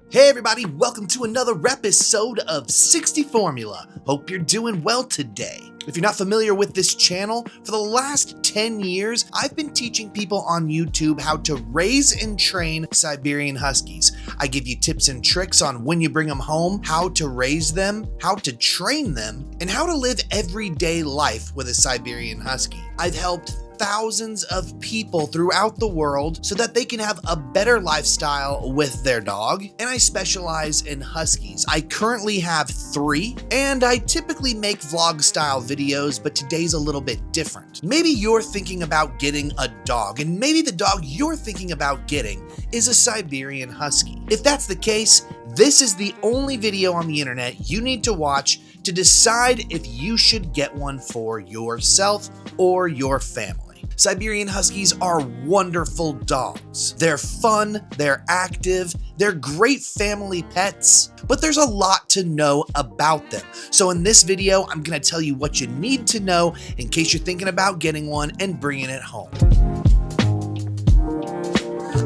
Hey everybody, welcome to another episode of 60 Formula. Hope you're doing well today. If you're not familiar with this channel, for the last 10 years, I've been teaching people on YouTube how to raise and train Siberian Huskies. I give you tips and tricks on when you bring them home, how to raise them, how to train them, and how to live everyday life with a Siberian Husky. I've helped thousands of people throughout the world so that they can have a better lifestyle with their dog, and I specialize in Huskies. I currently have 3, and I typically make vlog style videos, but today's a little bit different. Maybe you're thinking about getting a dog, and maybe the dog you're thinking about getting is a Siberian Husky. If that's the case, this is the only video on the internet you need to watch to decide if you should get one for yourself or your family. Siberian Huskies are wonderful dogs. They're fun, they're active, they're great family pets, but there's a lot to know about them. So in this video, I'm gonna tell you what you need to know in case you're thinking about getting one and bringing it home.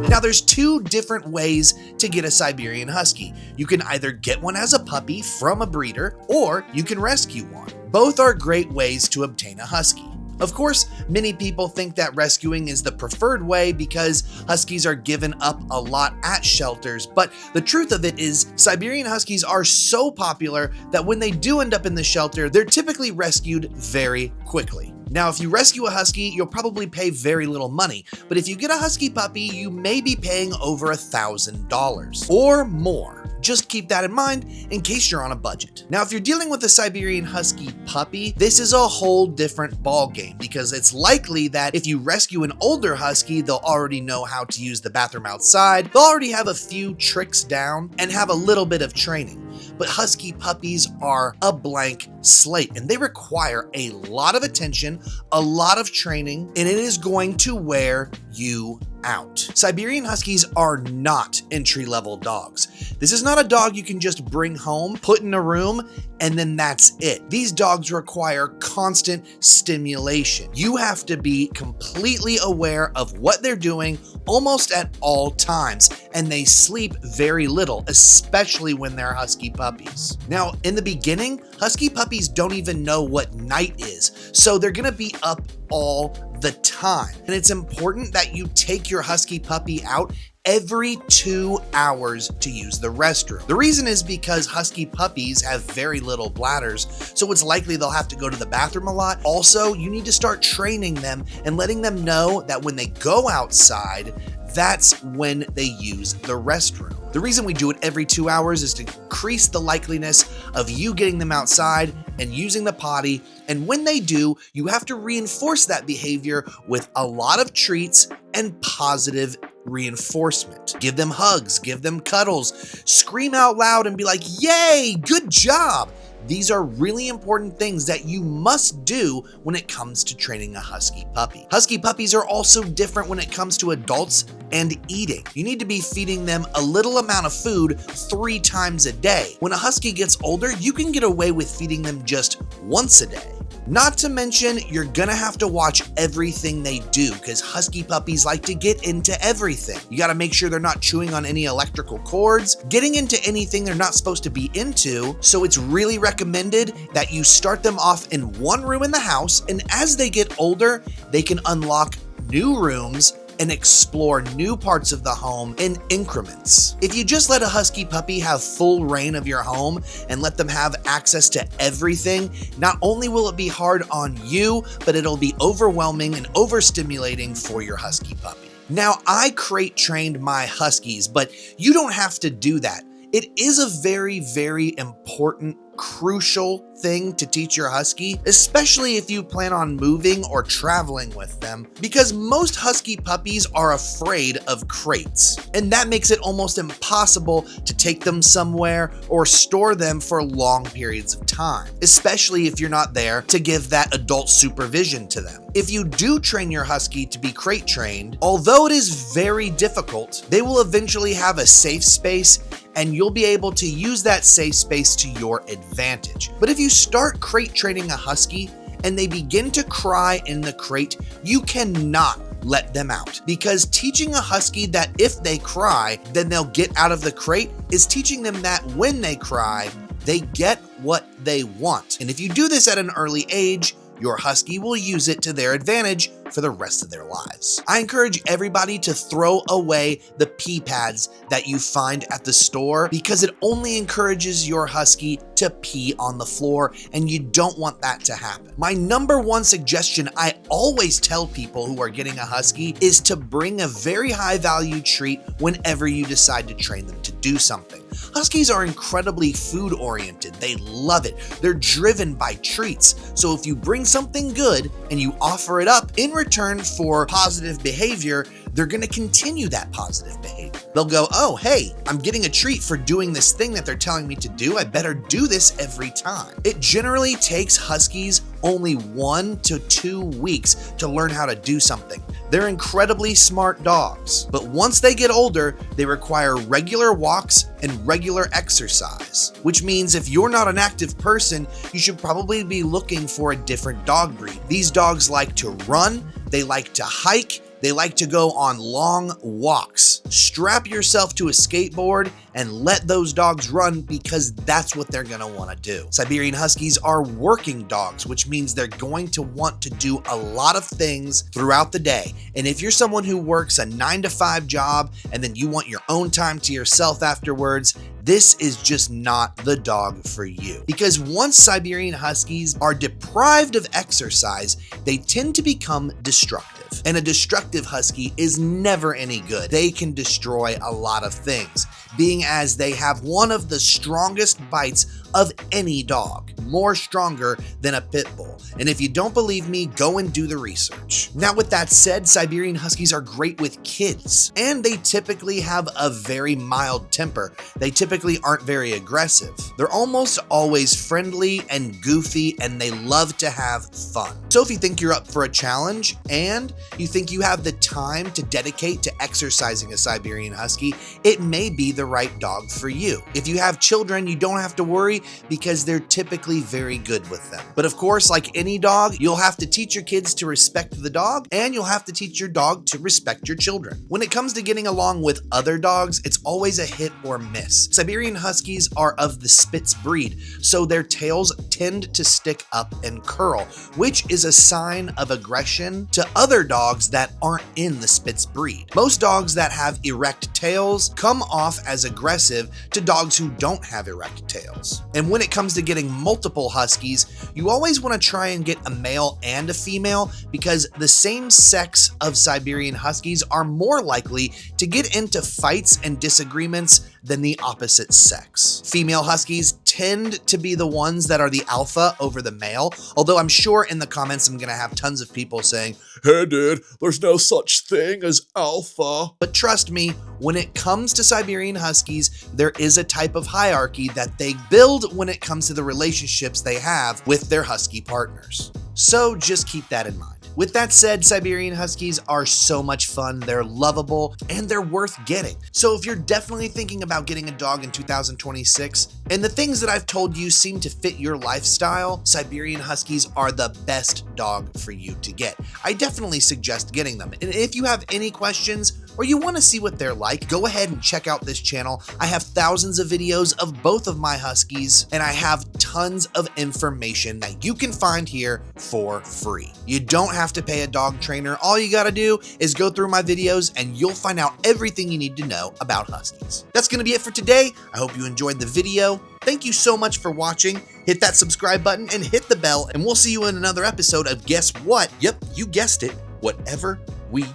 Now there's 2 different ways to get a Siberian Husky. You can either get one as a puppy from a breeder, or you can rescue one. Both are great ways to obtain a Husky. Of course, many people think that rescuing is the preferred way because Huskies are given up a lot at shelters, but the truth of it is Siberian Huskies are so popular that when they do end up in the shelter, they're typically rescued very quickly. Now, if you rescue a Husky, you'll probably pay very little money, but if you get a Husky puppy, you may be paying over $1,000 or more. Just keep that in mind in case you're on a budget. Now, if you're dealing with a Siberian Husky puppy, this is a whole different ballgame because it's likely that if you rescue an older Husky, they'll already know how to use the bathroom outside, they'll already have a few tricks down, and have a little bit of training. But Husky puppies are a blank slate and they require a lot of attention, a lot of training, and it is going to wear you out. Siberian Huskies are not entry-level dogs. This is not a dog you can just bring home, put in a room, and then that's it. These dogs require constant stimulation. You have to be completely aware of what they're doing almost at all times, and they sleep very little, especially when they're Husky puppies. Now, in the beginning, Husky puppies don't even know what night is, so they're gonna be up all the time. And it's important that you take your Husky puppy out every 2 hours to use the restroom. The reason is because Husky puppies have very little bladders, so it's likely they'll have to go to the bathroom a lot. Also, you need to start training them and letting them know that when they go outside, that's when they use the restroom. The reason we do it every 2 hours is to increase the likeliness of you getting them outside and using the potty, and when they do, you have to reinforce that behavior with a lot of treats and positive reinforcement. Give them hugs, give them cuddles, scream out loud and be like, "Yay, good job!" These are really important things that you must do when it comes to training a Husky puppy. Husky puppies are also different when it comes to adults and eating. You need to be feeding them a little amount of food 3 times a day. When a Husky gets older, you can get away with feeding them just once a day. Not to mention, you're gonna have to watch everything they do because Husky puppies like to get into everything. You gotta make sure they're not chewing on any electrical cords, getting into anything they're not supposed to be into, so it's really recommended that you start them off in one room in the house, and as they get older, they can unlock new rooms and explore new parts of the home in increments. If you just let a Husky puppy have full reign of your home and let them have access to everything, not only will it be hard on you, but it'll be overwhelming and overstimulating for your Husky puppy. Now, I crate trained my Huskies, but you don't have to do that. It is a very, very important, crucial thing to teach your Husky, especially if you plan on moving or traveling with them, because most Husky puppies are afraid of crates, and that makes it almost impossible to take them somewhere or store them for long periods of time, especially if you're not there to give that adult supervision to them. If you do train your Husky to be crate trained, although it is very difficult, they will eventually have a safe space and you'll be able to use that safe space to your advantage. But if you start crate training a Husky and they begin to cry in the crate, you cannot let them out. Because teaching a Husky that if they cry, then they'll get out of the crate is teaching them that when they cry, they get what they want. And if you do this at an early age, your Husky will use it to their advantage for the rest of their lives. I encourage everybody to throw away the pee pads that you find at the store because it only encourages your Husky to pee on the floor, and you don't want that to happen. My number one suggestion I always tell people who are getting a Husky is to bring a very high value treat whenever you decide to train them to do something. Huskies are incredibly food oriented. They love it. They're driven by treats. So if you bring something good and you offer it up in return for positive behavior, they're going to continue that positive behavior. They'll go, oh, hey, I'm getting a treat for doing this thing that they're telling me to do. I better do this every time. It generally takes Huskies only 1 to 2 weeks to learn how to do something. They're incredibly smart dogs, but once they get older, they require regular walks and regular exercise, which means if you're not an active person, you should probably be looking for a different dog breed. These dogs like to run, they like to hike, they like to go on long walks. Strap yourself to a skateboard and let those dogs run because that's what they're gonna wanna do. Siberian Huskies are working dogs, which means they're going to want to do a lot of things throughout the day. And if you're someone who works a 9-to-5 job and then you want your own time to yourself afterwards, this is just not the dog for you. Because once Siberian Huskies are deprived of exercise, they tend to become destructive. And a destructive Husky is never any good. They can destroy a lot of things, being as they have one of the strongest bites of any dog, more stronger than a pit bull. And if you don't believe me, go and do the research. Now, with that said, Siberian Huskies are great with kids, and they typically have a very mild temper. They typically aren't very aggressive. They're almost always friendly and goofy, and they love to have fun. So if you think you're up for a challenge and you think you have the time to dedicate to exercising a Siberian Husky, it may be the right dog for you. If you have children, you don't have to worry because they're typically very good with them. But of course, like any dog, you'll have to teach your kids to respect the dog, and you'll have to teach your dog to respect your children. When it comes to getting along with other dogs, it's always a hit or miss. Siberian Huskies are of the Spitz breed, so their tails tend to stick up and curl, which is a sign of aggression to other dogs that aren't in the Spitz breed. Most dogs that have erect tails come off as aggressive to dogs who don't have erect tails. And when it comes to getting multiple Huskies, you always want to try and get a male and a female because the same sex of Siberian Huskies are more likely to get into fights and disagreements than the opposite sex. Female Huskies tend to be the ones that are the alpha over the male, although I'm sure in the comments I'm gonna have tons of people saying, hey dude, there's no such thing as alpha. But trust me, when it comes to Siberian Huskies, there is a type of hierarchy that they build when it comes to the relationships they have with their Husky partners. So just keep that in mind. With that said, Siberian Huskies are so much fun, they're lovable, and they're worth getting. So if you're definitely thinking about getting a dog in 2026, and the things that I've told you seem to fit your lifestyle, Siberian Huskies are the best dog for you to get. I definitely suggest getting them. And if you have any questions, or you want to see what they're like, go ahead and check out this channel. I have thousands of videos of both of my Huskies, and I have tons of information that you can find here for free. You don't have to pay a dog trainer. All you gotta do is go through my videos and you'll find out everything you need to know about Huskies. That's gonna be it for today. I hope you enjoyed the video. Thank you so much for watching. Hit that subscribe button and hit the bell, and we'll see you in another episode of guess what? Yep, you guessed it, whatever we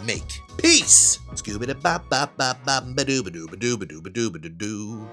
make. Peace. Scooby-da-bop-bop-bop-bop-ba-doo-ba-doo-ba-doo-ba-doo-ba-doo-ba-doo.